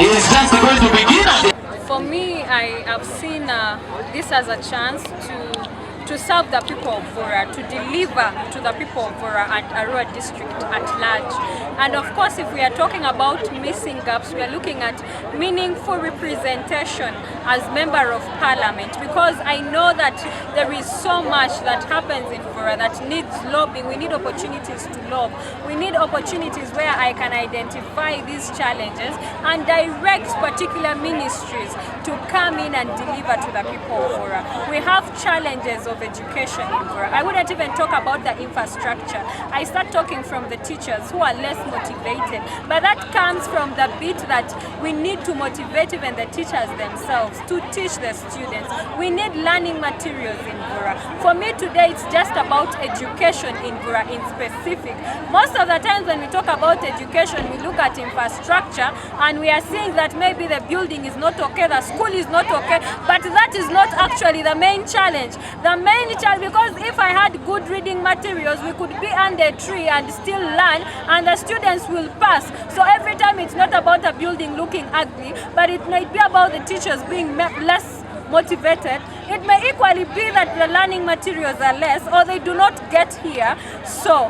is just going to begin at the For me, I have seen this as a chance to serve the people of Vura, to deliver to the people of Vura and Arua district at large. And of course, if we are talking about missing gaps, we are looking at meaningful representation as member of parliament, because I know that there is so much that happens in Vura that needs lobbying. We need opportunities to lobby. We need opportunities where I can identify these challenges and direct particular ministries to come in and deliver to the people of Vura. We have challenges of education in Vura. I wouldn't even talk about the infrastructure. I start talking from the teachers who are less motivated, but that comes from the bit that we need to motivate even the teachers themselves to teach the students. We need learning materials in Vura. For me today, it's just about education in Vura in specific. Most of the times when we talk about education, we look at infrastructure and we are seeing that maybe the building is not okay, the school is not okay, but that is not actually the main challenge. The main challenge, because if I had good reading materials, we could be under a tree and still learn, and the students will pass. So every time it's not about a building looking ugly, but it might be about the teachers being less motivated. It may equally be that the learning materials are less or they do not get here. So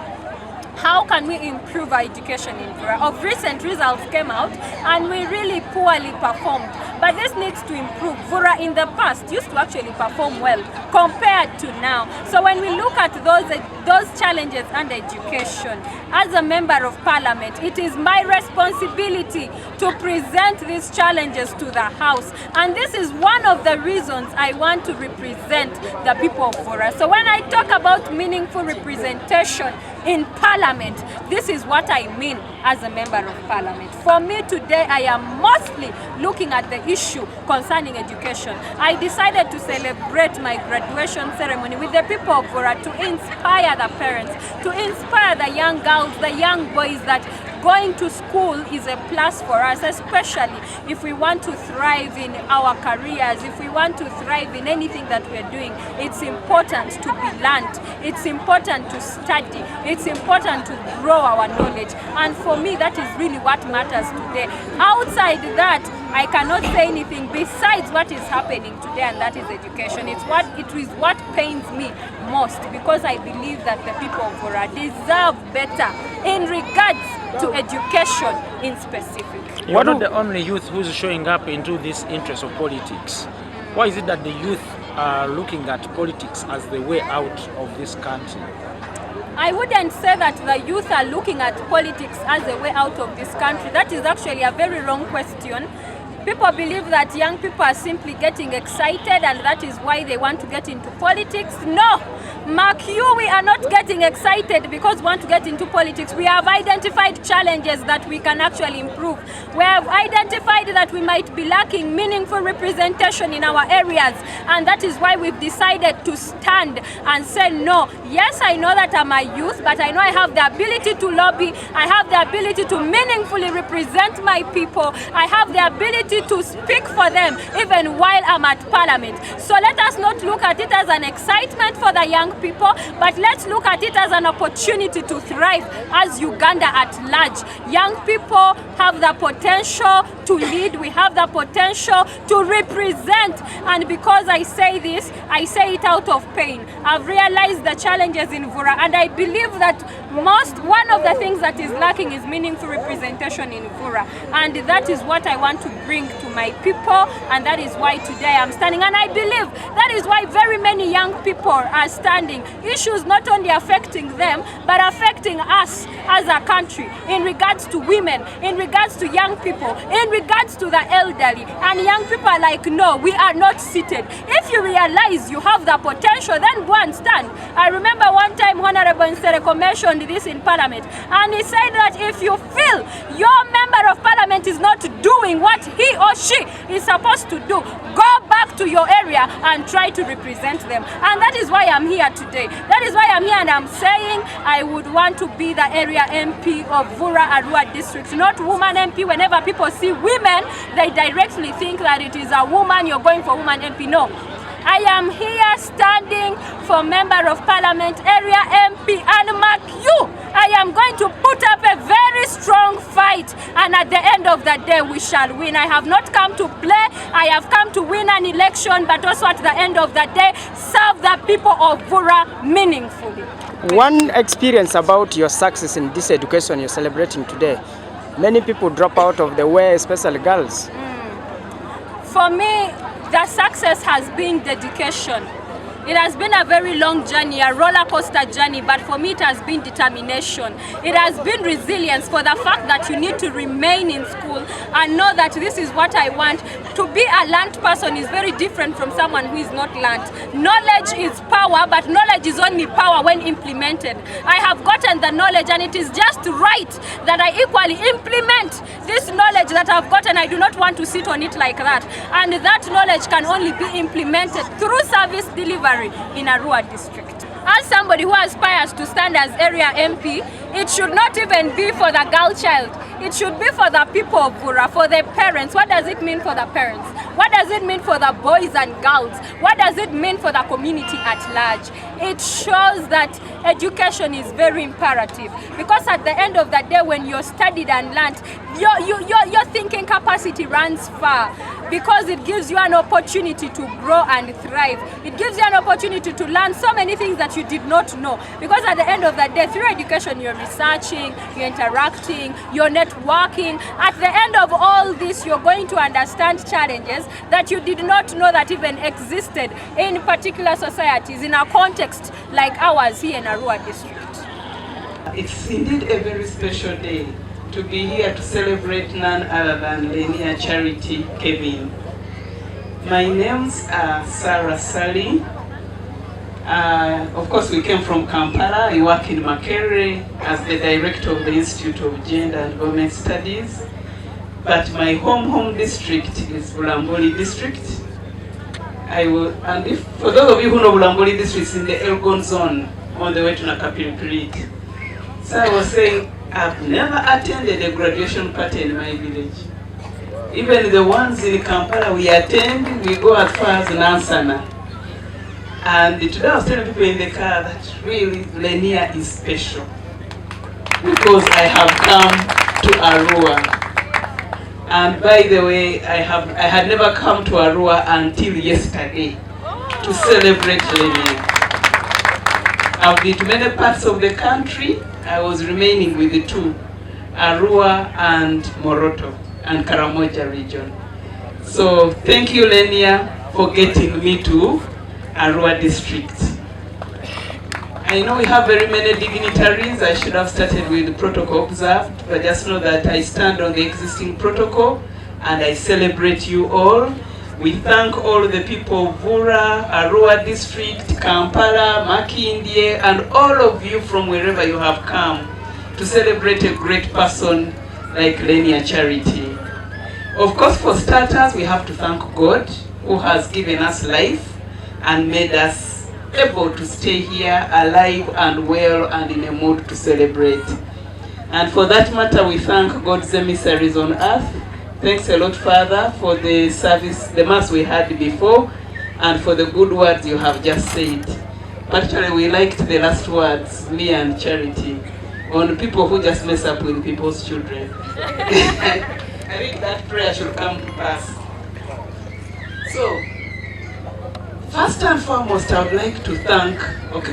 how can we improve our education in Vura? Of recent results came out and we really poorly performed. But this needs to improve. Vura in the past used to actually perform well compared to now. So when we look at those challenges under education, as a member of parliament, it is my responsibility to present these challenges to the House. And this is one of the reasons I want to represent the people of Vura. So when I talk about meaningful representation in parliament, this is what I mean as a member of parliament. For me today, I am mostly looking at the issue concerning education. I decided to celebrate my graduation ceremony with the people of Vura to inspire the parents, to inspire the young girls, the young boys, that going to school is a plus for us, especially if we want to thrive in our careers, if we want to thrive in anything that we're doing. It's important to be learned, it's important to study, it's important to grow our knowledge. And for me, that is really what matters today. Outside that, I cannot say anything besides what is happening today, and that is education. It is what pains me most, because I believe that the people of Vura deserve better in regards to education in specific. You're not the only youth who's showing up into this interest of politics. Why is it that the youth are looking at politics as the way out of this country? I wouldn't say that the youth are looking at politics as a way out of this country. That is actually a very wrong question. People believe that young people are simply getting excited and that is why they want to get into politics. No! Mark you, we are not getting excited because we want to get into politics. We have identified challenges that we can actually improve. We have identified that we might be lacking meaningful representation in our areas, and that is why we've decided to stand and say no. Yes, I know that I'm a youth, but I know I have the ability to lobby. I have the ability to meaningfully represent my people. I have the ability to speak for them even while I'm at parliament. So let us not look at it as an excitement for the young people, but let's look at it as an opportunity to thrive as Uganda at large. Young people have the potential to lead. We have the potential to represent. And because I say this, I say it out of pain. I've realized the challenges in Vura, and I believe that one of the things that is lacking is meaningful representation in Vura. And that is what I want to bring to my people, and that is why today I'm standing. And I believe that is why very many young people are standing. Issues not only affecting them, but affecting us as a country, in regards to women, in regards to young people, in regards to the elderly. And young people are like, no, we are not seated. If you realize you have the potential, then go and stand. I remember one time Honorable Nsereko mentioned this in Parliament, and he said that if you feel your member of Parliament is not doing what he or she is supposed to do, go back to your area and try to represent them. And that is why I'm here today. That is why I'm here, and I'm saying I would want to be the area MP of Party-Arua district, not woman MP. Whenever people see women, they directly think that it is a woman, you're going for woman MP. No. I am here standing for Member of Parliament Area MP, and mark you, I am going to put up a very strong fight, and at the end of the day we shall win. I have not come to play, I have come to win an election, but also at the end of the day serve the people of Bura meaningfully. One experience about your success in this education you're celebrating today, many people drop out of the way, especially girls. For me, the success has been dedication. It has been a very long journey, a roller coaster journey, but for me it has been determination. It has been resilience for the fact that you need to remain in school and know that this is what I want. To be a learned person is very different from someone who is not learned. Knowledge is power, but knowledge is only power when implemented. I have gotten the knowledge, and it is just right that I equally implement this knowledge that I've gotten. I do not want to sit on it like that. And that knowledge can only be implemented through service delivery in Arua district. As somebody who aspires to stand as area MP, it should not even be for the girl child. It should be for the people of Bura, for the parents. What does it mean for the parents? What does it mean for the boys and girls? What does it mean for the community at large? It shows that education is very imperative, because at the end of the day, when you're studied and learned, your thinking capacity runs far, because it gives you an opportunity to grow and thrive. It gives you an opportunity to learn so many things that you did not know, because at the end of the day, through education, you're researching, you're interacting, you're networking. At the end of all this, you're going to understand challenges that you did not know that even existed in particular societies in a context like ours here in Arua district. It's indeed a very special day to be here to celebrate none other than Lenia Charity Kevin. My names are Sarah Sally. Of course, we came from Kampala. I work in Makerere as the director of the Institute of Gender and Women Studies. But my home district is Bulambuli district. For those of you who know Bulambuli district, it's in the Elgon zone on the way to Nakapiri Creek. So I was saying, I've never attended a graduation party in my village. Even the ones in Kampala we attend, we go as far as Nansana. And today I was telling people in the car that really Lenia is special, because I have come to Arua. And by the way, I had never come to Arua until yesterday to celebrate Lenia. I've been to many parts of the country. I was remaining with the two, Arua and Moroto and Karamoja region. So thank you, Lenia, for getting me to Arua district. I know we have very many dignitaries. I should have started with the protocol observed, but just know that I stand on the existing protocol and I celebrate you all. We thank all the people of Bura, Arua district, Kampala, Makindye, and all of you from wherever you have come to celebrate a great person like Lenia Charity. Of course, for starters, we have to thank God, who has given us life and made us able to stay here alive and well and in a mood to celebrate. And for that matter, we thank God's emissaries on earth. Thanks a lot, Father, for the service, the mass we had before, and for the good words you have just said. Actually, we liked the last words, me and Charity, on people who just mess up with people's children. I think that prayer should come to pass. So, first and foremost, I would like to thank,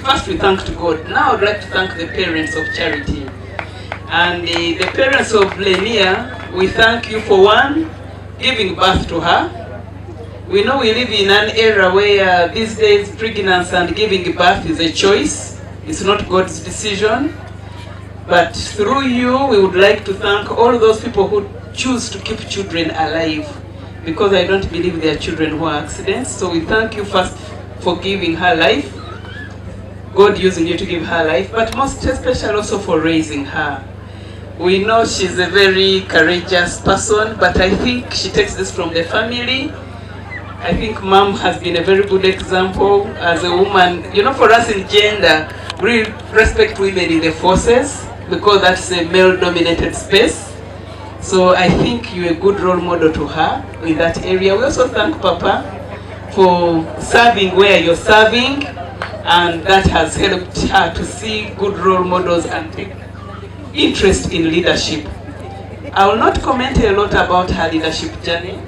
first we thanked God. Now I would like to thank the parents of Charity. And the parents of Lenia, we thank you for one, giving birth to her. We know we live in an era where these days pregnancy and giving birth is a choice. It's not God's decision. But through you, we would like to thank all those people who choose to keep children alive, because I don't believe they are children who are accidents. So we thank you first for giving her life, God using you to give her life, but most especially also for raising her. We know she's a very courageous person, but I think she takes this from the family. I think Mom has been a very good example as a woman. You know, for us in gender, we respect women in the forces because that's a male-dominated space. So I think you're a good role model to her in that area. We also thank Papa for serving where you're serving, and that has helped her to see good role models and take interest in leadership. I will not comment a lot about her leadership journey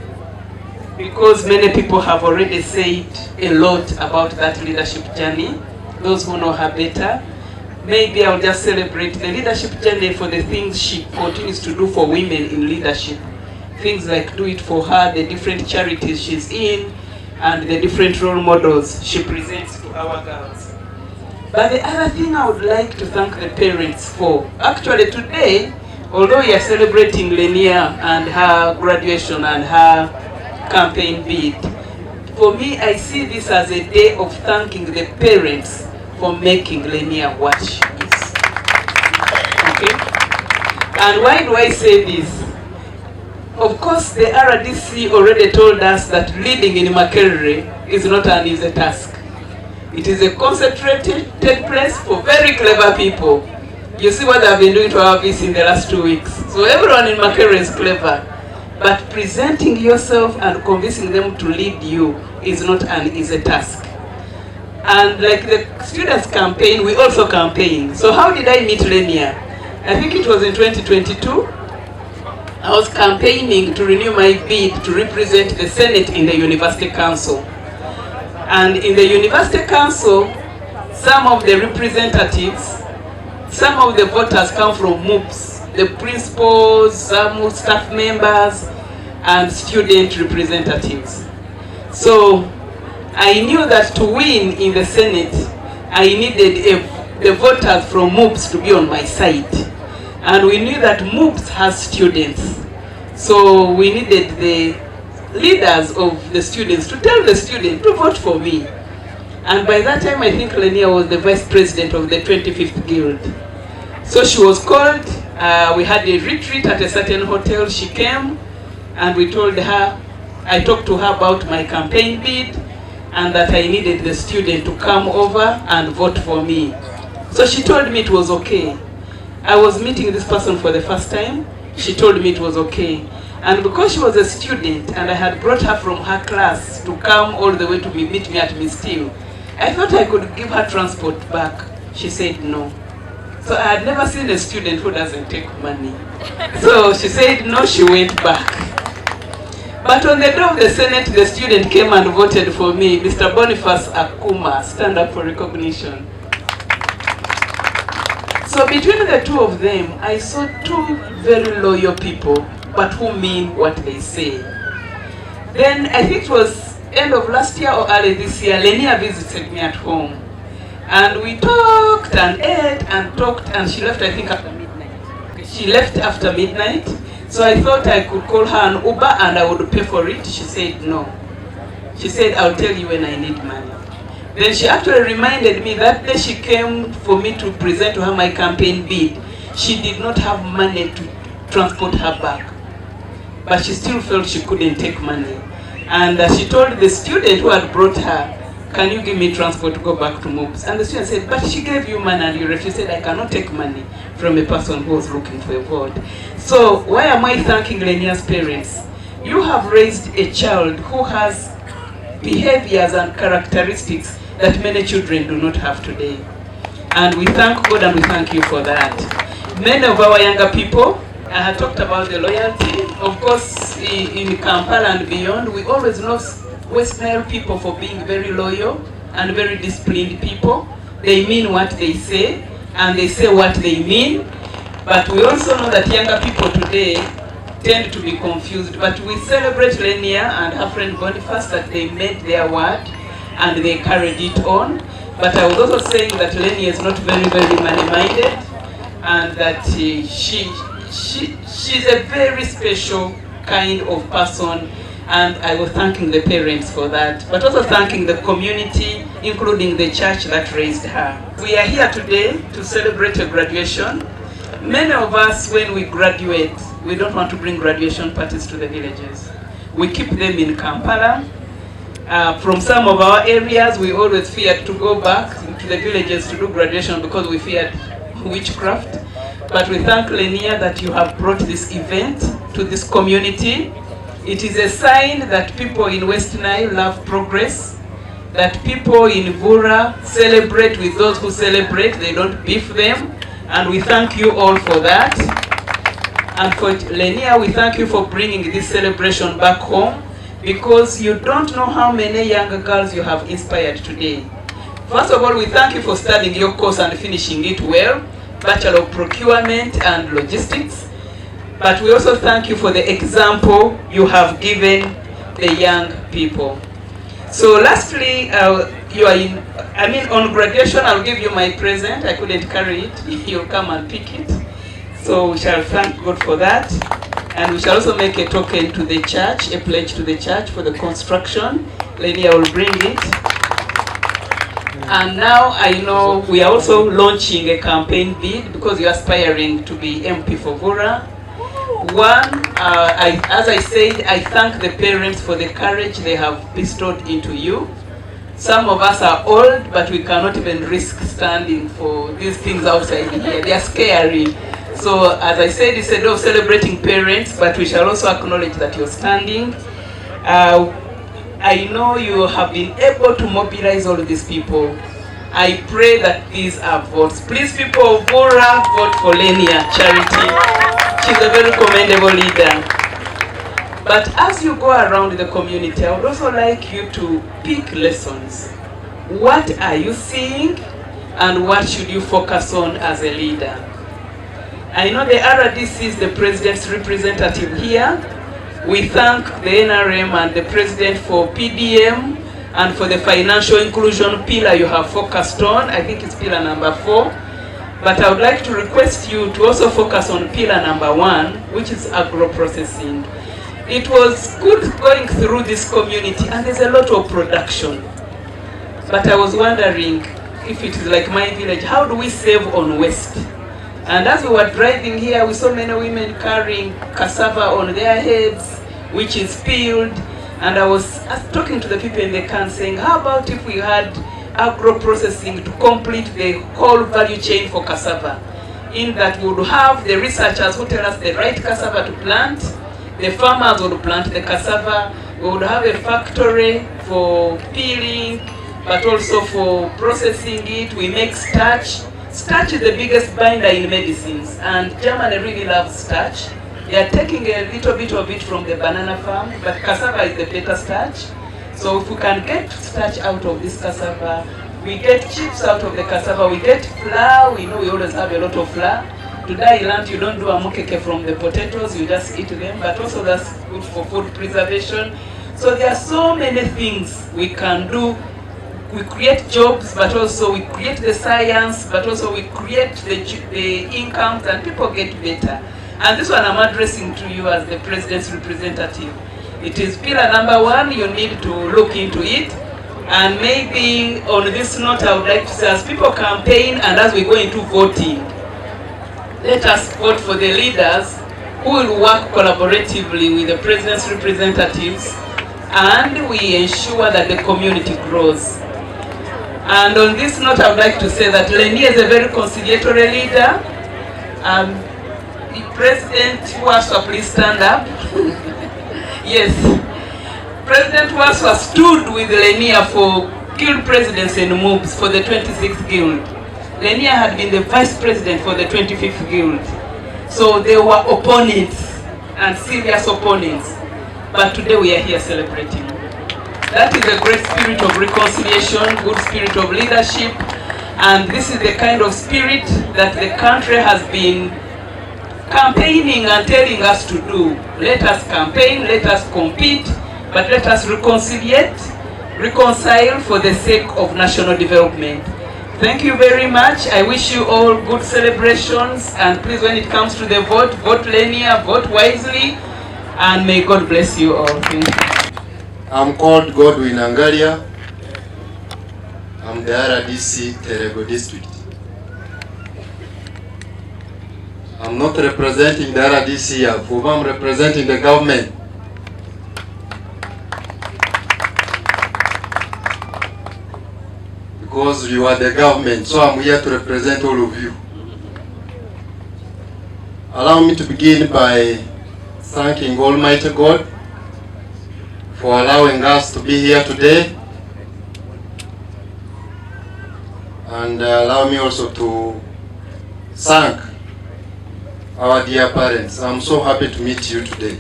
because many people have already said a lot about that leadership journey, those who know her better. Maybe I'll just celebrate the leadership journey for the things she continues to do for women in leadership. Things like Do It For Her, the different charities she's in, and the different role models she presents to our girls. But the other thing I would like to thank the parents for, actually today, although we are celebrating Lenia and her graduation and her campaign bid, for me I see this as a day of thanking the parents for making Lenia what she is. Okay? And why do I say this? Of course, the RDC already told us that leading in Makerere is not an easy task. It is a concentrated place for very clever people. You see what I've been doing to our VC in the last 2 weeks. So everyone in Makerere is clever. But presenting yourself and convincing them to lead you is not an easy task. And like the students campaign, we also campaign. So how did I meet Lenia? I think it was in 2022. I was campaigning to renew my bid to represent the Senate in the University Council. And in the University Council, some of the representatives, some of the voters come from MOOPs, the principals, some staff members, and student representatives. So I knew that to win in the Senate, I needed the voters from MOOPs to be on my side. And we knew that MOOPs has students. So we needed the leaders of the students to tell the student to vote for me. And by that time, I think Lenia was the vice president of the 25th Guild. So she was called, we had a retreat at a certain hotel. She came and we told her, I talked to her about my campaign bid and that I needed the student to come over and vote for me. So she told me it was okay. I was meeting this person for the first time. She told me it was okay. And because she was a student and I had brought her from her class to come all the way to meet me at Miss Teal, I thought I could give her transport back. She said no. So I had never seen a student who doesn't take money. So she said no, she went back. But on the day of the Senate, the student came and voted for me, Mr. Boniface Akuma, stand up for recognition. So between the two of them, I saw two very loyal people, but who mean what they say. Then I think it was end of last year or early this year, Lenia visited me at home. And we talked and ate and talked, and she left, I think, after midnight. She left after midnight. So I thought I could call her an Uber and I would pay for it. She said no. She said, I'll tell you when I need money. Then she actually reminded me that day she came for me to present to her my campaign bid. She did not have money to transport her back. But she still felt she couldn't take money. And she told the student who had brought her, can you give me transport to go back to MOOPs? And the student said, but she gave you money and you refused. She said, I cannot take money from a person who was looking for a vote. So why am I thanking Lenia's parents? You have raised a child who has behaviors and characteristics that many children do not have today. And we thank God and we thank you for that. Many of our younger people, I had talked about the loyalty. Of course, in Kampala and beyond, we always know West Nile people for being very loyal and very disciplined people. They mean what they say, and they say what they mean. But we also know that younger people today tend to be confused. But we celebrate Lenia and her friend Boniface that they made their word and they carried it on. But I was also saying that Lenia is not very, very money-minded, and that she's a very special kind of person. And I was thanking the parents for that, but also thanking the community, including the church that raised her. We are here today to celebrate a graduation. Many of us, when we graduate, we don't want to bring graduation parties to the villages. We keep them in Kampala. From some of our areas, we always feared to go back to the villages to do graduation because we feared witchcraft. But we thank Lenia that you have brought this event to this community. It is a sign that people in West Nile love progress, that people in Bura celebrate with those who celebrate, they don't beef them, and we thank you all for that. And for Lenia, we thank you for bringing this celebration back home, because you don't know how many young girls you have inspired today. First of all, we thank you for studying your course and finishing it well, Bachelor of Procurement and Logistics. But we also thank you for the example you have given the young people. So lastly, you are in, on graduation, I'll give you my present. I couldn't carry it. You'll come and pick it. So we shall thank God for that. And we shall also make a token to the church, a pledge to the church for the construction. Lenia will bring it. And now I know we are also launching a campaign bid because you're aspiring to be MP for Bura. One, as I said, I thank the parents for the courage they have bestowed into you. Some of us are old, but we cannot even risk standing for these things outside here. They are scary. So, as I said, it's a day of celebrating parents, but we shall also acknowledge that you're standing. I know you have been able to mobilize all of these people. I pray that these are votes. Please, people of Bura, vote for Lenia Charity. She's a very commendable leader. But as you go around the community, I would also like you to pick lessons. What are you seeing and what should you focus on as a leader? I know the RDC is the president's representative here. We thank the NRM and the president for PDM and for the financial inclusion pillar you have focused on. I think it's pillar number 4. But I would like to request you to also focus on pillar number 1, which is agro-processing. It was good going through this community and there's a lot of production. But I was wondering if it is like my village, how do we save on waste? And as we were driving here, we saw many women carrying cassava on their heads, which is peeled. And I was talking to the people in the camp saying, how about if we had agro-processing to complete the whole value chain for cassava? In that we would have the researchers who tell us the right cassava to plant, the farmers would plant the cassava, we would have a factory for peeling, but also for processing it. We make starch. Starch is the biggest binder in medicines, and Germany really loves starch. They are taking a little bit of it from the banana farm, but cassava is the better starch. So if we can get starch out of this cassava, we get chips out of the cassava, we get flour. We know we always have a lot of flour. Today, you don't do a mukeke from the potatoes, you just eat them, but also that's good for food preservation. So there are so many things we can do. We create jobs, but also we create the science, but also we create the incomes, and people get better. And this one I'm addressing to you as the president's representative. It is pillar number 1, you need to look into it. And maybe on this note, I would like to say, as people campaign and as we go into voting, let us vote for the leaders who will work collaboratively with the president's representatives, and we ensure that the community grows. And on this note, I would like to say that Lenia is a very conciliatory leader. The President Waswa, please stand up. Yes. President Waswa stood with Lenia for guild presidents and moves for the 26th guild. Lenia had been the vice president for the 25th guild. So they were opponents and serious opponents. But today we are here celebrating. That is a great spirit of reconciliation, good spirit of leadership, and this is the kind of spirit that the country has been campaigning and telling us to do. Let us campaign, let us compete, but let us reconcile for the sake of national development. Thank you very much. I wish you all good celebrations, and please, when it comes to the vote, vote Lenia, vote wisely, and may God bless you all. Thank you. I'm called Godwin Angalia. I'm the RDC Terego district. I'm not representing the RDC here, I'm representing the government. Because you are the government, so I'm here to represent all of you. Allow me to begin by thanking Almighty God for allowing us to be here today. And allow me also to thank our dear parents. I'm so happy to meet you today.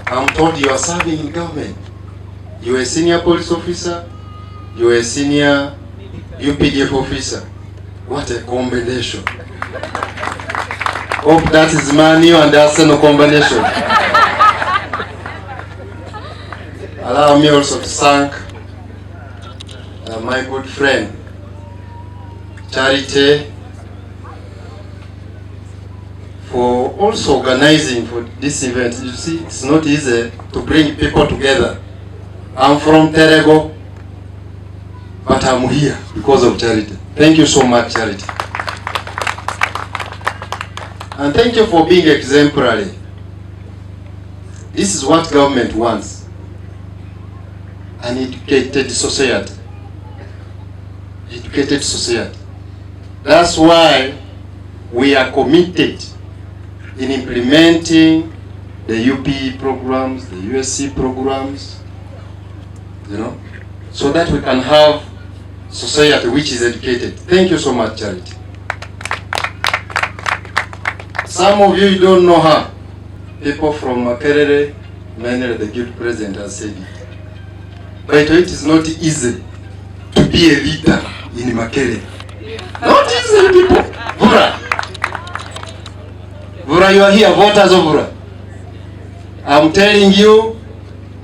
I'm told you are serving in government. You are a senior police officer, you are a senior UPDF officer. What a combination. Hope that is Manu and Arsenal combination. Allow me also to thank my good friend, Charity, for also organizing for this event. You see, it's not easy to bring people together. I'm from Terego, but I'm here because of Charity. Thank you so much, Charity. And thank you for being exemplary. This is what government wants. An educated society. Educated society. That's why we are committed in implementing the UP programs, the USC programs, so that we can have society which is educated. Thank you so much, Charity. Some of you don't know her. People from Ketekele, mainly the guild president, has said it. But it is not easy to be a leader in Ketekele. Not easy, people. Vura. Vura, you are here, voters of Vura. I'm telling you,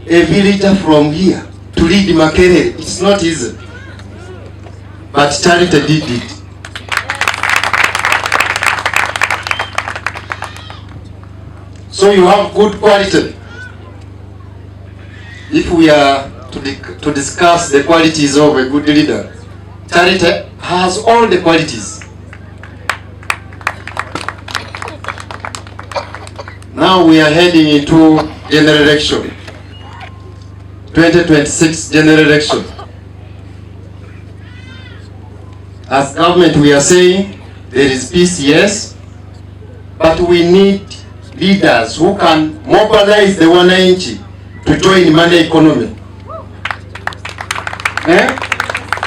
a villager from here to lead Ketekele, it's not easy. But Charity did it. So you have good quality. If we are to discuss the qualities of a good leader, Charity has all the qualities. Now we are heading into general election, 2026 general election. As government, we are saying there is peace, yes, but we need leaders who can mobilize the wananchi to join money economy.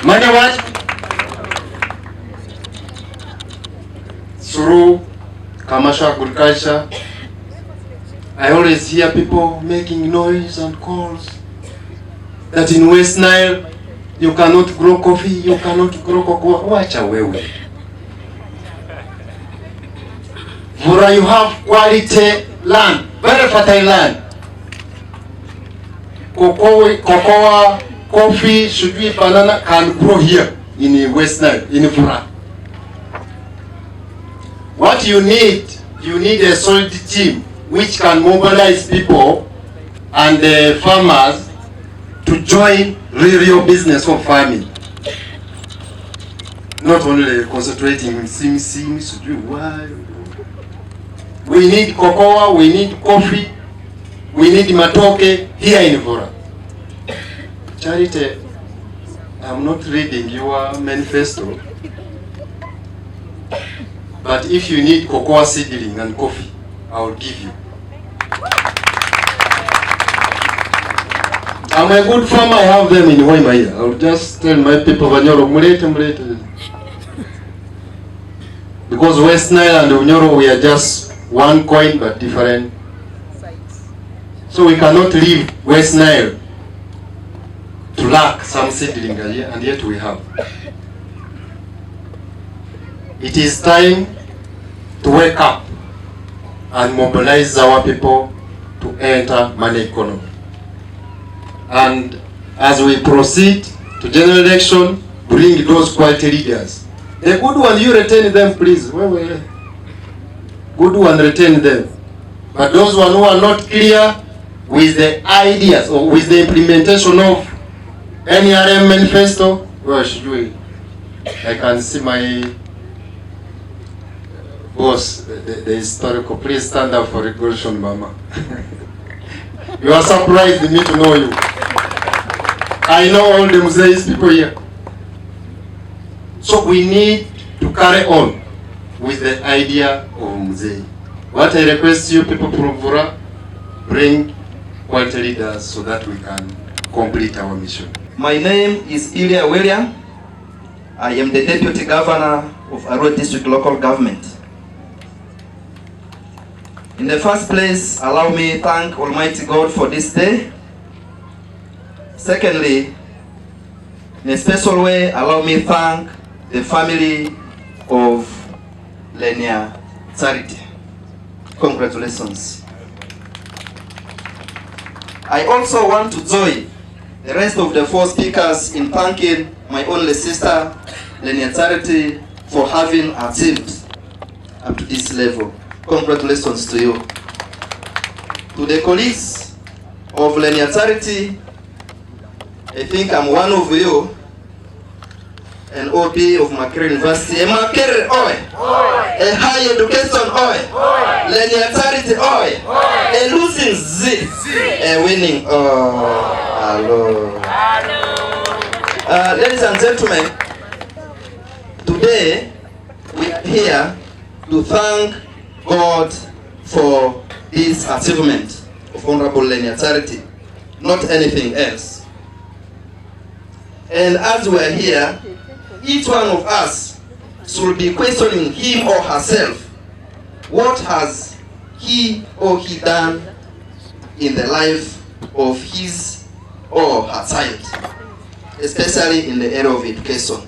Money what? Through commercial agriculture. I always hear people making noise and calls that in West Nile you cannot grow coffee, you cannot grow cocoa. Wacha wewe. Vura, you have quality land, very fertile land. Cocoa, coffee, sugary, banana can grow here in West Nile, in Vura. What you need a solid team which can mobilize people and the farmers to join real business of farming. Not only concentrating on sim, why. We need cocoa, we need coffee, we need matoke here in Vura. Charity, I'm not reading your manifesto, but if you need cocoa seedling and coffee, I will give you. I'm a good farmer, I have them in Waimaya. I will just tell my people, mulete. Because West Nile and Unyoro, we are just one coin but different sides. So we cannot leave West Nile to lack some seedling, and yet we have. It is time to wake up and mobilize our people to enter money economy. And as we proceed to general election, bring those quality leaders. The good one, you retain them, please. Good one, retain them. But those one who are not clear with the ideas or with the implementation of NRM manifesto, where should we? I can see my boss, the historical. Please stand up for recognition, Mama. You are surprised me to know you. I know all the Muzeis people here. So we need to carry on with the idea of Muzei. What I request you people from Vura, bring quality leaders so that we can complete our mission. My name is Ilya William. I am the Deputy Governor of Arua District Local Government. In the first place, allow me to thank Almighty God for this day. Secondly, in a special way, allow me to thank the family of Lenia Charity. Congratulations. I also want to join the rest of the 4 speakers in thanking my only sister, Lenia Charity, for having achieved up to this level. Congratulations to you. To the colleagues of Lenia Charity, I think I'm one of you, an OB of Makerere University. A Makerere, oi! A higher education, oi! Lenia Charity, oi! A losing Z! A winning, hello. Ladies and gentlemen, today we are here to thank God for this achievement of Honorable Lenia Charity, not anything else. And as we are here, each one of us should be questioning him or herself, what has he or he done in the life of his or her child, especially in the area of education.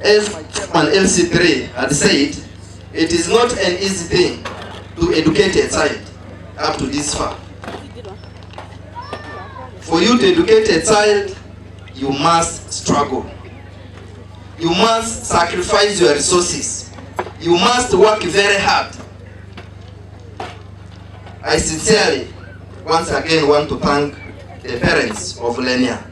As Chairman LC3 had said, it is not an easy thing to educate a child up to this far. For you to educate a child, you must struggle. You must sacrifice your resources. You must work very hard. I sincerely, once again, want to thank the parents of Lenia.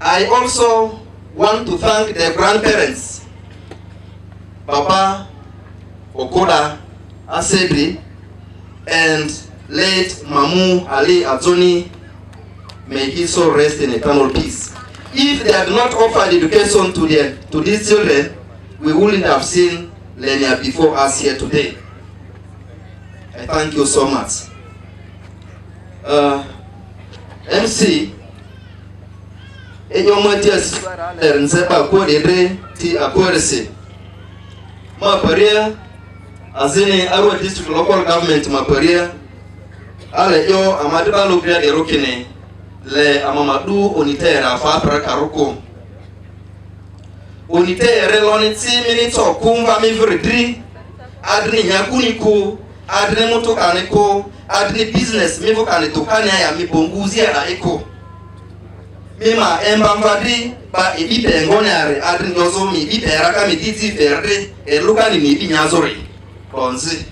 I also want to thank the grandparents, Papa Okoda Asebri and late Mamu Ali Adzoni. May he so rest in eternal peace. If they had not offered education to these children, we wouldn't have seen Lenia before us here today. I thank you so much. MC, Enyomatias Nsepa Kodere Ti Akorese. Maparia, Azini Arua District Local Government Maparia, Ale yo Amadiba Lugria de Rokine, Le Amamadu Onitera Fatra Karuko. Onitera Loniti minutes or Kumva Mivridri, Adri Yakuniku, Adri Motokaneko, Adri Business, Mivokane Tokania ya Mibonguzia la Eko. Mima Mbamvadi, ba Ibipe Ngonare, Adri Yozo mi Ibipe Raka mi Diti Verde, e Lukani mi Binyazori. Bonzi,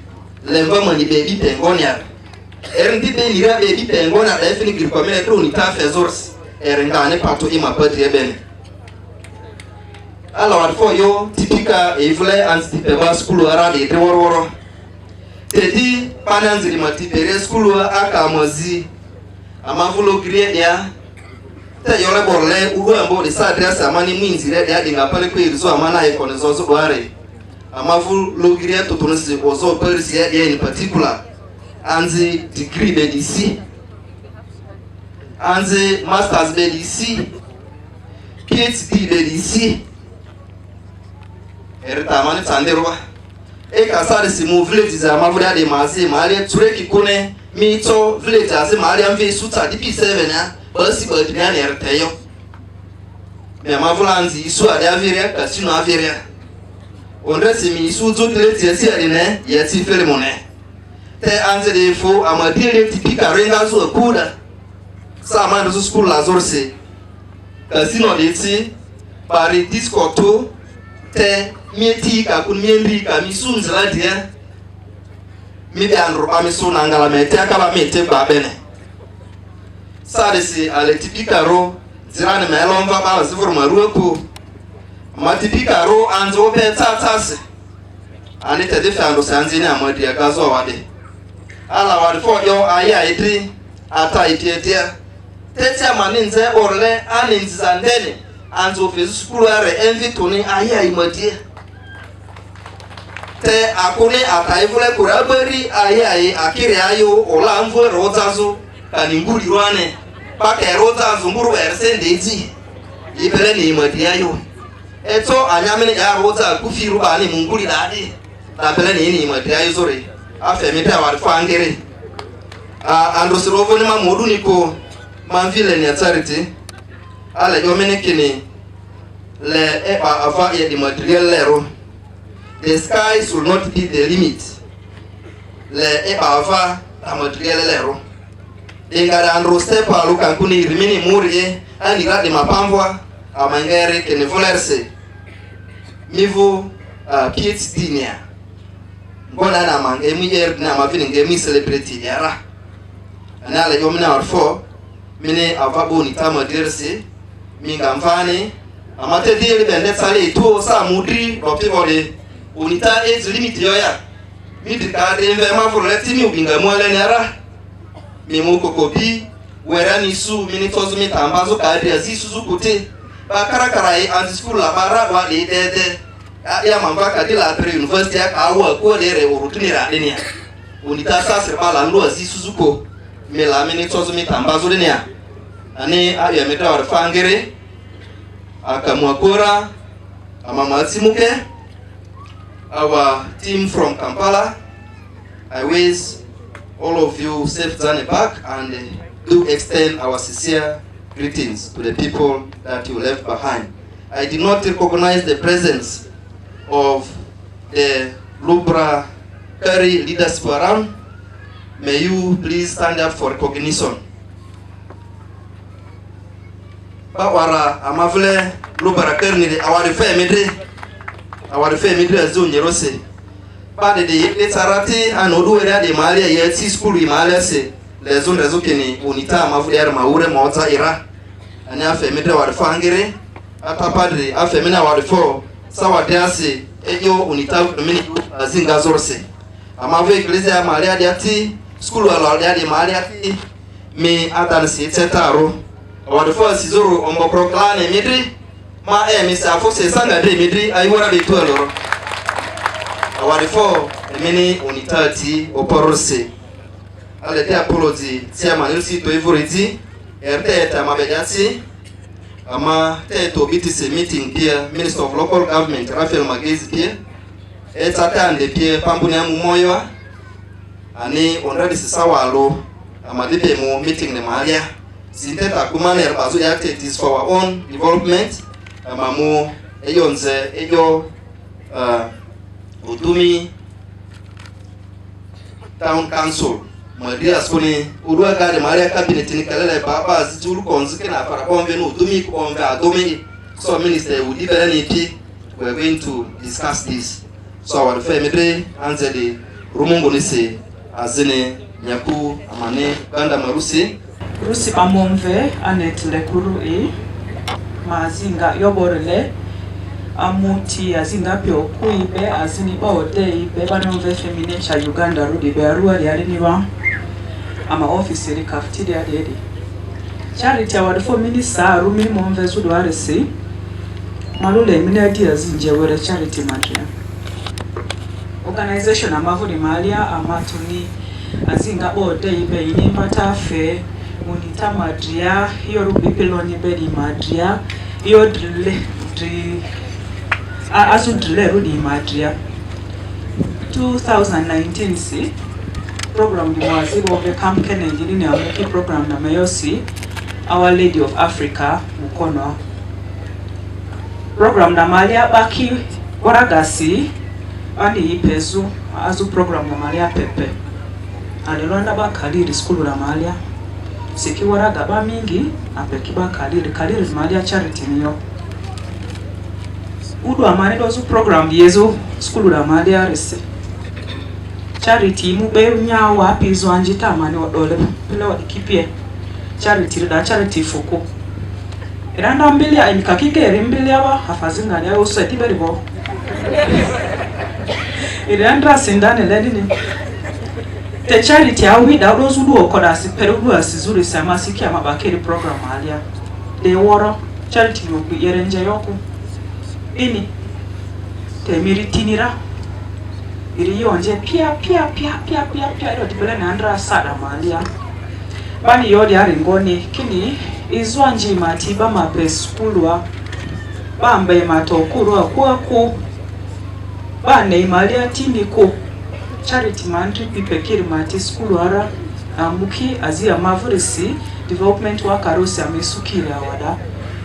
Lemba ni Baby Pengonare. Erendi Nira Baby Pengona, definitely Community Unita Fezors, Erengane Pato Ima Patria Bene. Alors, for you, typical Evle and Stipeva School Aradi, Trevor. Tedi, Pananzi Matipere School Akamozi, Amavulo Gredia, Tayora Borle, Ugo the Sadras, Amani means that they adding a Paleque, so Amana Econosos Ware. Amavulo Gria to Tunisi was all Persia in particular, and the degree BDC, and the Masters BDC, PhD BDC. Eritamani Tanderwa. Eka sarisi mu village za mavuda de mazi mali tureki kune mito village as mali amve suta DP7 ya basi badrian erteyo. Me mavulanzi isu ade averia kasino averia. Ondresi mi isu zotile tiesi adine yeti ferimone. Te anze de fo amadire tipika renga so kuda. Sa mando su school lazorse. Kasino deti pari discoto te mieti ka kun miendi ka misun zeladia mi be anroba mi suna ngala mete akaba mete ba bene sadesi ale tipika ro zirane melomva ba zivur maruko ma tipika ro anzo pe tatase ani te de fando sanzini amadi akazo wade ala wade fo yo aya etri ata itietia tetia maninze orle aninzandene anzo fe skulu are envi toni aya imadi. te akune ataivule kuraberi ayi akiri ayo ola mvwe rozazo kaninguri rwane pake rozazo mburu ersendezi ibele ni MEDIA-Yo eto anyamene ya roza kufiru bani munguri dadi tapele ni MEDIA-Yo zore afemita warfangere androsirovo ni mamodu niko manvile ni charity ale yomene kini le eba ava ye di material lero. The sky should not be the limit. Le eba ava a material lero. Ingara andro stepa luka kuni rimini murie ani gradi mapamvwa a mangere kene volerse. Mivu PhD nia. Ngona na mange muyer na mavini ngemi celebrity yara. Anala yomina orfo mine avabo ni tama dirse minga mfane amate dili bende sale to sa mudri optivore unita age limit yoya midi ka de mve ma for leti mi ubinga mwale nera mi muko kopi wera ni su mini tozu mi tambazo ka de azisu zukuti ba karakara e anti school la bara wa de de ya mamba ka de la pre university ya ka wa ko de re urutuni ra denia unita sa se bala ndo azisu zuko me la mini tozu mi tambazo denia ani ayo meta wa fangere akamwakora amamatsimuke our team from Kampala. I wish all of you safe journey back and do extend our sincere greetings to the people that you left behind. I did not recognize the presence of the Lubra Curry leaders around. May you please stand up for recognition. Bawara amavle Lubra Curry ni awari fe midre azu nyerose. Bade de etarati anodu era de malia yeti school imalia se lezo rezo keni unita amavle yar maure mota ira. Ani afe midre wari fangere ata padre afe mina wari fo sawa dease ejo unita mini azinga zorse. Amavle iglesia malia diati school ala de malia ti me adansi tetaro. Wari fo sizoro ombo proclame midri ma misa fo se sanga de midri ayiwara de tuelo. Wari fo mini unitati oporose. Ale de apology tia manilsi to ivoriti erte ta mabejati ama te to bitise meeting pia Minister of Local Government Rafael Magezi pia etata ande pia pambuni ya mumoyo ani onradi sisawalo amadipe mu meeting ne malia sinteta kumane bazu yakte it is for our own development amamu eyonze ejo udumi town council Maria skuni urua gari Maria cabinet ni kalele baba zitulu konzike na para konve no udumi konve adomi. So minister would be we are going to discuss this. So our family answer the rumungu nise azine nyaku amane ganda marusi Rusi pamomve anet lekuru mazinga yoborele amuti azinga pyo kuibe azini baode ibe banomve feminine cha Uganda rudi Party-Arua yali niwa ama office ri cafeteria dedi charity award for minister rumi momve zudo aresi malule minati azinje were charity matria organization amavuli malia amatuni azinga bode ibe ini patafe unita madria hiyo rubipeloni bedi madria hiyo drille azu drille rudi madria 2019 si program di mwazibu obe kamkene njini ni amuki program na mayosi Our Lady of Africa mukono program na malia baki waragasi andi ipezu azu program na malia pepe alilonda bakaliri skulu la malia siki waraga ba mingi apeki bakaliri malia charity niyo udu amane dozu program yezo skulu la malia rese charity mube nyawa pizo anjita amane odole pele wadikipie charity fuku iranda mbili ya imikakike mbili yawa hafazinga ya uso etiberibo iranda sindane ledini the charity awida ulozudu okoda siperudu asizuri samasiki amabakeri program alia de woro charity yoku yerenje yoku ini temiri tinira iriyonje pia ilo dibele na andra sada malia bani yodi aringoni kini izwa njima tiba mape skulwa bambe matokurwa kwaku bane imalia tiniko charity mantri pipekiri mati skulwara muki azia mavurisi development wakarosi amesukira wada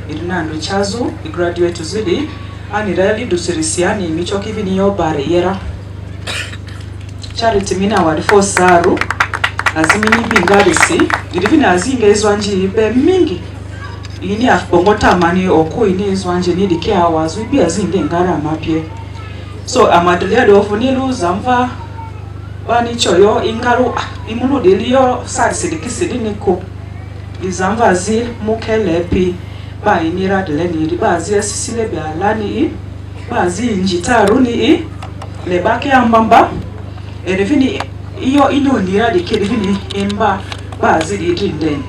irinando chazo graduate zidi ani rally dusirisiani micho kivini yo barriera charity mina wadi for saru azimini bingarisi irivina azinga izwanji ibe mingi ini afbongota mani oku ini izwanji nidi ke hours wibi azinga ngara mapye so amadulia dofu nilu zamva bani choyo ingaru imulu deliyo sarisidikisidi niko izamva zi mukelepi ba inira deleni ba zi asisile be alani ba zi njitaru ni le bake ambamba erevini iyo ino nira dikirivini imba ba zi idindeni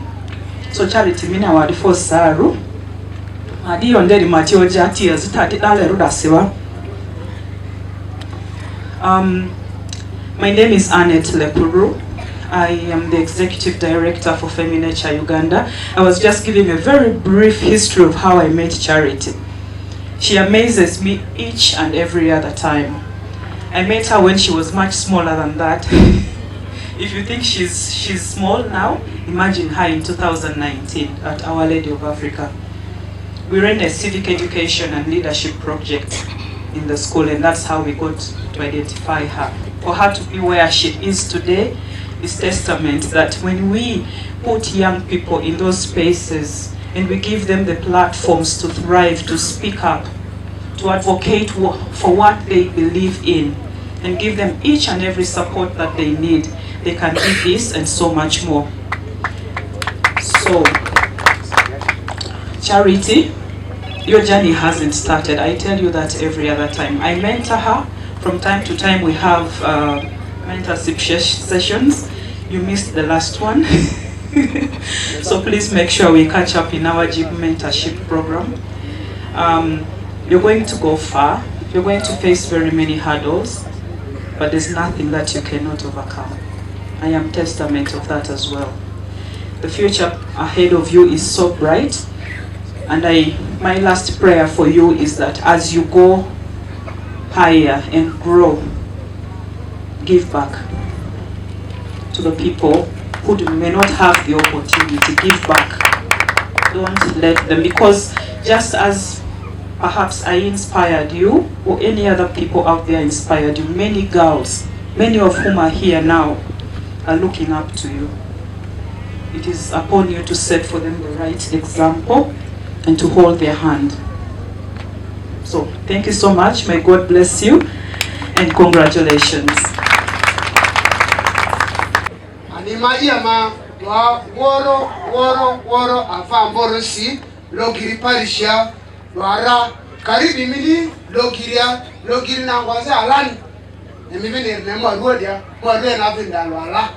so charity mina wadi for saru adi yonderi matio jati azitati dale rudasiwa. My name is Annette Lekuru. I am the Executive Director for Feminecha Uganda. I was just giving a very brief history of how I met Charity. She amazes me each and every other time. I met her when she was much smaller than that. If you think she's small now, imagine her in 2019 at Our Lady of Africa. We ran a civic education and leadership project in the school, and that's how we got to identify her. For her to be where she is today is testament that when we put young people in those spaces and we give them the platforms to thrive, to speak up, to advocate for what they believe in, and give them each and every support that they need, they can do this and so much more. So, Charity, your journey hasn't started. I tell you that every other time. I mentor her. From time to time we have mentorship sessions. You missed the last one. So please make sure we catch up in our GIB mentorship program. You're going to go far. You're going to face very many hurdles, but there's nothing that you cannot overcome. I am testament of that as well. The future ahead of you is so bright, and my last prayer for you is that as you go higher and grow, give back to the people who may not have the opportunity. Give back. Don't let them, because just as perhaps I inspired you, or any other people out there inspired you, many girls, many of whom are here now, are looking up to you. It is upon you to set for them the right example and to hold their hand. So thank you so much. May God bless you and congratulations. Animaia wa woro avamborosi logiri parisha wara karibi mili logiri na ngwaze alani emivene nemo rodia mwadwe na vinda lwala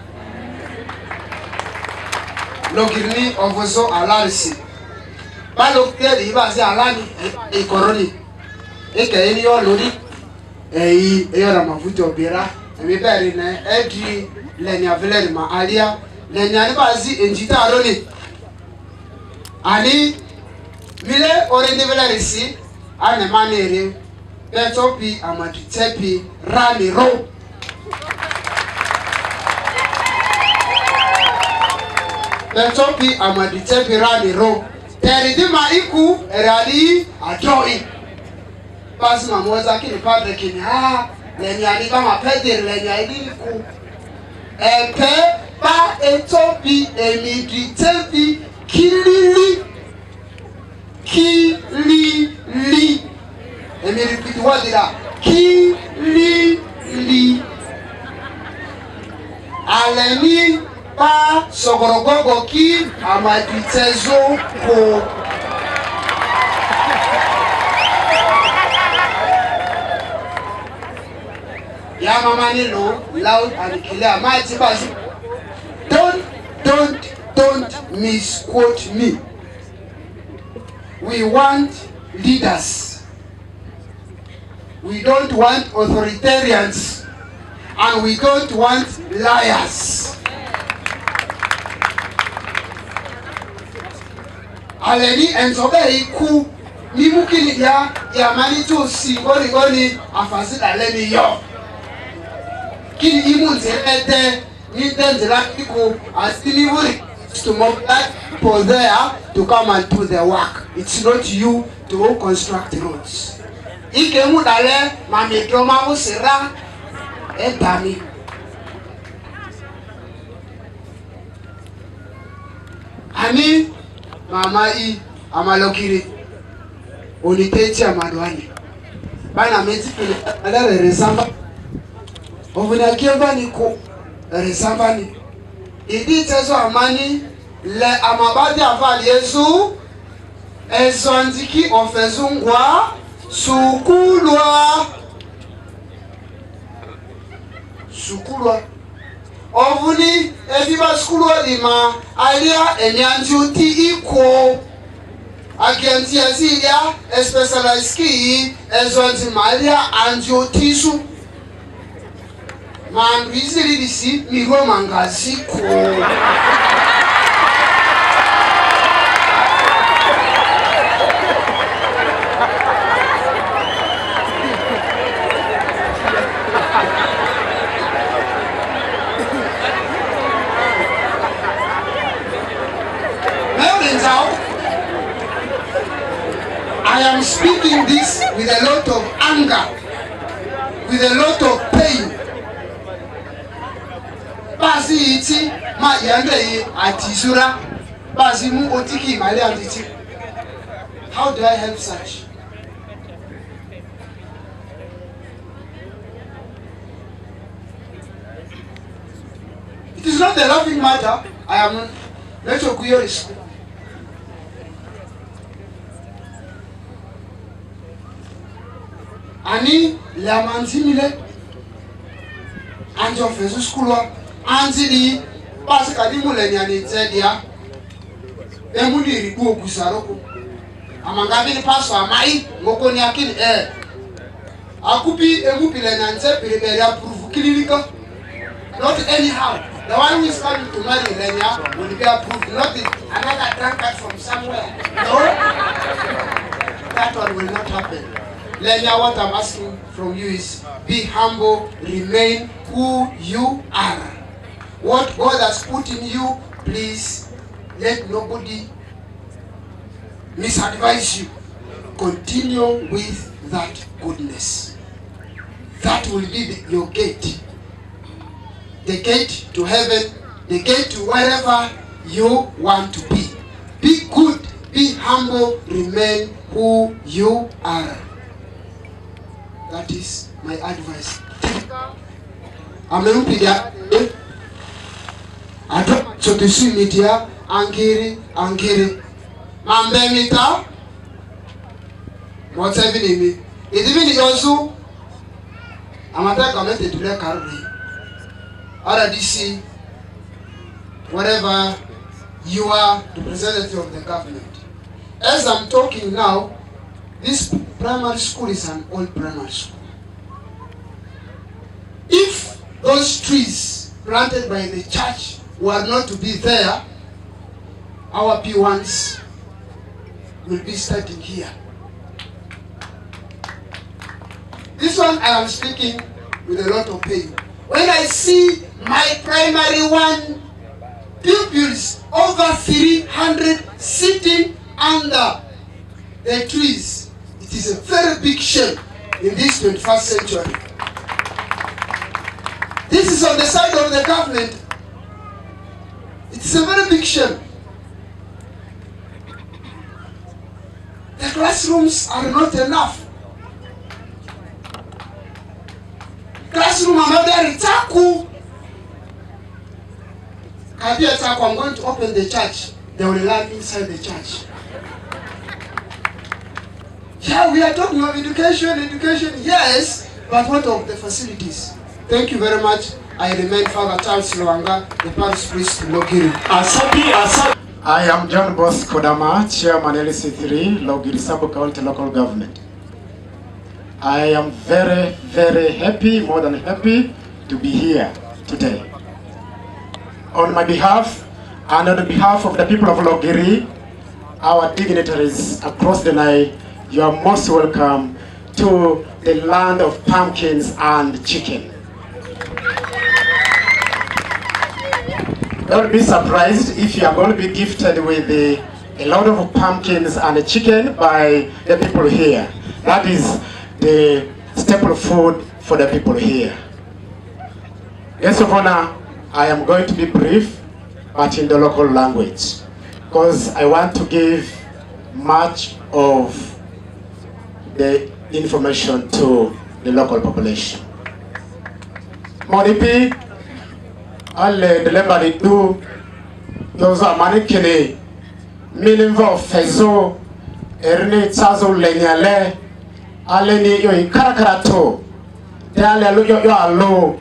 logiri ni ovozo alarisi balo kleri baze alani ikoroni eke ini yo lori eyora mafuto bira emiberi na edi Lenia Veleri ma alia Lenia ni bazi enjita aroni ani mile orende Veleri si ane manere petopi amaditepi rani ro petopi amaditepi rani ro teridima iku erali adoi basi mamoza kini padre kini Lenia ni kama pedere Lenia iku epe ba etobi emiditebi kilili emiripiti wadira kilili aleni ba sogorogogo ki amaditezo ko ya mama nilo loud and clear mighty basi don't misquote me. We want leaders. We don't want authoritarians. and we don't want liars. Aleni enzobe iku mimukini ya mani to si goni afasida leni yo. Kini imunze ete ni dendela iko asili wuri to mobilize people there to come and do their work. It's not you to construct roads. Ike mudale mami drama usira edami. Ani mama I amalokiri onitechi amadwani. Bana meti pele ala resamba. Ovuna kiemba niko resamba ni. Idi tezo amani le amabadi avali Yesu ezondiki ofezungwa sukulwa ovuni eviba sukulwa lima alia enyanjuti iko agenti azilia especialized ki ezondi malia anjotisu manduizi lidisi miro mangaziko. I am speaking this with a lot of anger, with a lot of pain. Basi iti ma yande atisura, basi mu otiki mali antiti. How do I help such? It is not a laughing matter. I am let your curiosity. Ani la manzimile anjo fesu skulwa anzili basi kadimu Lenia ni zedia emudi ribu ogusaroko amangabi ni paso amai ngoko ni akini akupi emupi Lenia nze piriberi approve kililika not anyhow. The one who is coming to marry Lenia will be approved, not another drunkard from somewhere. No, that one will not happen. Lenia, what I'm asking from you is be humble, remain who you are. What God has put in you, please let nobody misadvise you. Continue with that goodness. That will be your gate. The gate to heaven, the gate to wherever you want to be. Be good, be humble, remain who you are. That is my advice. Amempiga ato chotusi media angiri mambemita what's happening me it even also amata comment to le karri RDC whatever you are the representative of the government. As I'm talking now, this primary school is an old primary school. If those trees planted by the church were not to be there, our P1s will be starting here. This one I am speaking with a lot of pain. When I see my primary one pupils over 300 sitting under the trees, it is a very big shame in this 21st century. This is on the side of the government. It is a very big shame. The classrooms are not enough. Classroom another Taku. I'm going to open the church. They will learn inside the church. Yeah, we are talking of education, yes, but what of the facilities? Thank you very much. I remain Father Charles Luanga, the parish priest in Logiri. I am John Boss Kodama, Chairman LC3, Logiri Sub-County Local Government. I am very, very happy, more than happy, to be here today. On my behalf and on behalf of the people of Logiri, our dignitaries across the Nile, you are most welcome to the land of pumpkins and chicken. Don't be surprised if you are going to be gifted with a lot of pumpkins and chicken by the people here. That is the staple food for the people here. Guests of honor, I am going to be brief, but in the local language, because I want to give much of the information to the local population. Moripi, alle delivery do those are manikene milinvo fezo erne tsazo Lenia aleni yo ikarakarato dale yo alo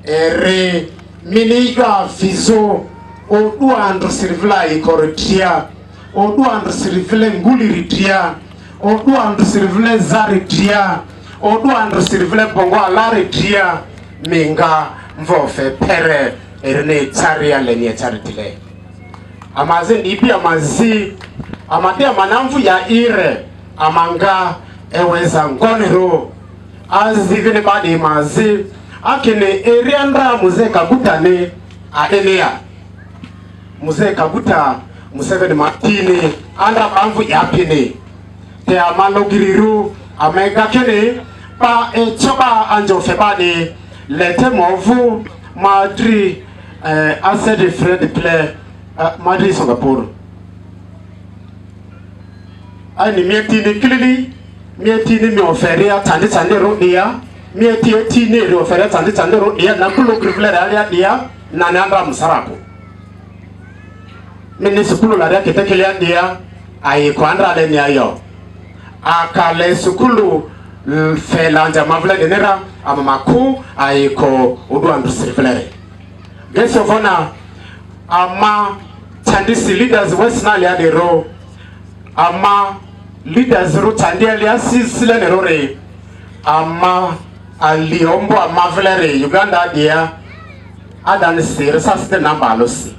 ere mini yo fizo o du andro sirvla ikorotia o du andro sirvle nguli ritia o du andro sirvle zaritia o du andro sirvle bongo alare dia minga mvofe pere erne tsaria Lenia tsaritile amaze ipi amazi amade manamvu ya ire amanga eweza ngonero azivine badi mazi akene eriandra muze kagutane adenea muze kaguta museveni matini andra bamvu yapine te amalogiriru amega kene pa echoba anjo febani lete movu madri asedi fred play madri Singapore ani mietini kilili mietini mi oferia tande rodia mietini ri oferia tande rodia na kulo griflere alia dia na namba msarapo mini sukulu la Ketekele dia ai kwandra Lenia yo akale sukulu felanja mavle denera amamaku ai ko udwandu sirflere geso fona ama tandisi leaders westnali adero ama leaders ro tandeli asisile nerore ama aliombo amavlere Uganda dia adan sir saste namba losi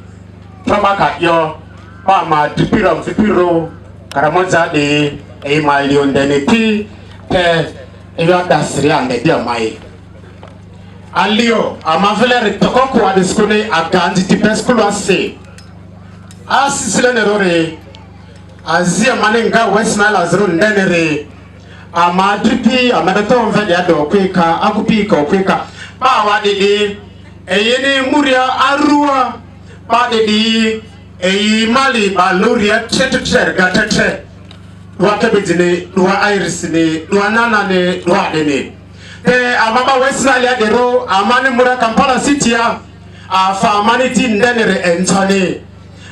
trabaka yo pa ma dipiro karamoja de e malion deneti te yo dasri ande dia mai alio amavlere tokoko adiskune agandi tipeskulu ase asisile nerore azia manenga westnal azro ndenere amadripi amadeto mvede ado kweka akupika okweka ba wadede eyeni muria arua ba dedi eyi mali ba loria teteter gatete wakebejine dua iris ne dua nana ne dua dene amaba westnal adero amani mura Kampala city ya afa amaniti ndenere entone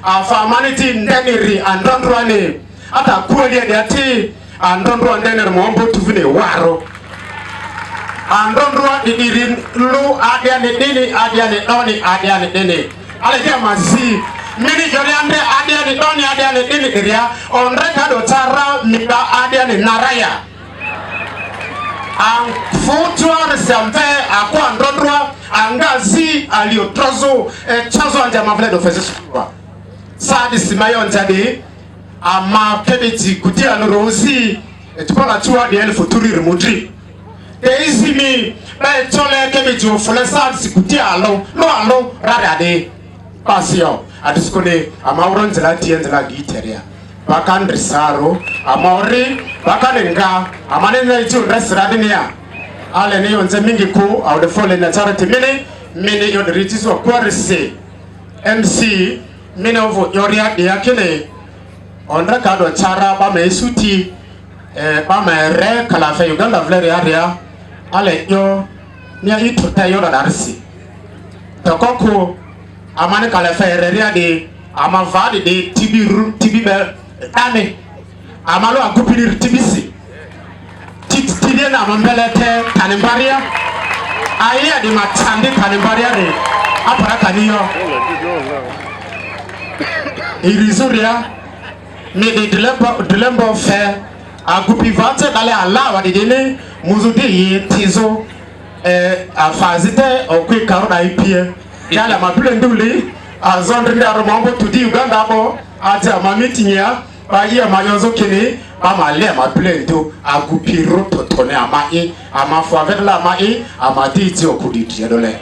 afa amaniti ndenere andondwane ata kueli de ati andondwa ndenere mombo tuvine waro andondwa didirin lu adiane dini adiane doni adiane dini ale dia mazi mini joriande adiane doni adiane dini iria onreka do tara miba adiane naraya ang futwa sempe akwa ndondwa angazi aliotrozo chazo anja mavle do fezeswa sadi simayo njadi ama kebeti kutia norozi etukola tuwa de elfo turi remotri izimi ba chole kebeti ofole sadi sikutia alo radade pasio adiskone ama uronzela tienzela giteria bakan risaro amori bakanenga amanena itu resradinia ale ne yonze mingi ku au de fole na charity mini yon ritis wa kwarisi MC mini ovo yoria de yakene ondra kado chara ba mesuti ba mere kala fe Uganda vlere area ale yo nia itu tayo da darsi tokoko amane kala fe area de amavadi de tibi be dane amalo akupinir tibisi titide na mambelete kanimbaria aya de matande kanimbaria de apara kaniyo irizuria me de dilembo fe akupi vate dale alawa de dene muzude ye tizo afazite okwe karona ipie yala mapile nduli azondri aromambo tudi Uganda bo ati amamitinya baye mayozo kini mama le mapile ndu agupiro totone amai amafu avedla amai amatiti okuditi dole.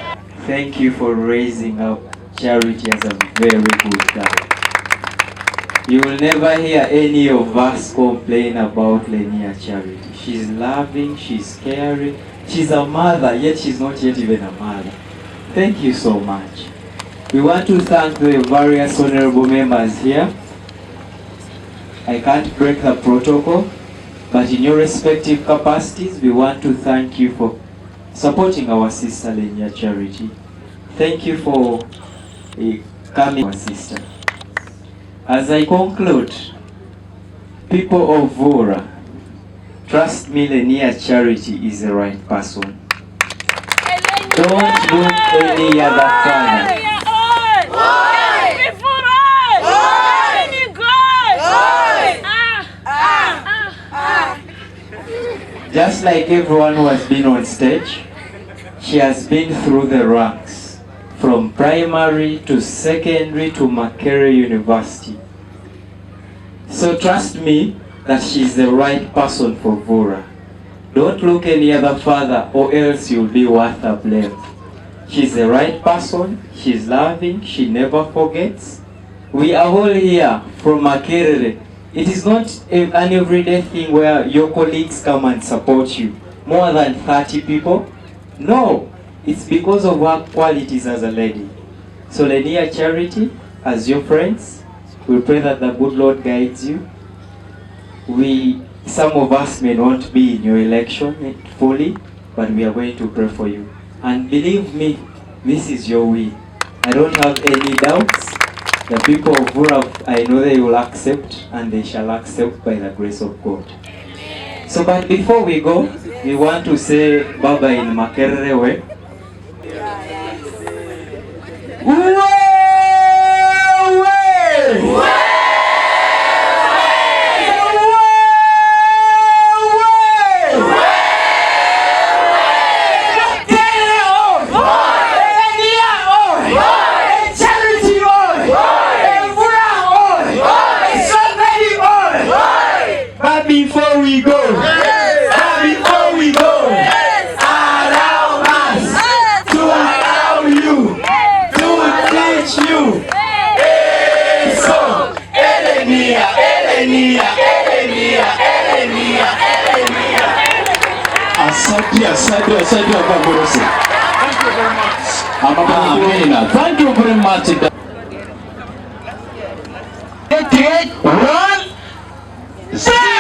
Thank you for raising up Charity as a very good guy. You will never hear any of us complain about Lenia Charity. She's loving, she's caring, she's a mother, yet she's not yet even a mother. Thank you so much. We want to thank the various honorable members here. I can't break the protocol, but in your respective capacities, we want to thank you for supporting our sister Lenia Charity. Thank you for coming, our sister. As I conclude, people of Vora, trust me, Lenia Charity is the right person. Don't look any other father. Just like everyone who has been on stage, she has been through the ranks, from primary to secondary to Makerere University. So trust me that she's the right person for Vora. Don't look any other further or else you'll be worth a blame. She's the right person, she's loving, she never forgets. We are all here from Makerere. It is not an everyday thing where your colleagues come and support you. More than 30 people? No, it's because of her qualities as a lady. So Lenia Charity, as your friends, we pray that the good Lord guides you. Some of us may not be in your election fully, but we are going to pray for you. And believe me, this is your win. I don't have any doubts. The people of Vora, I know they will accept, and they shall accept by the grace of God. So, but before we go, we want to say bye-bye in Makerere way. Before we go, allow us to allow you to teach you. So, Lenia. Asante Abamorosi. Thank you very much. Thank you very much. 1, 0.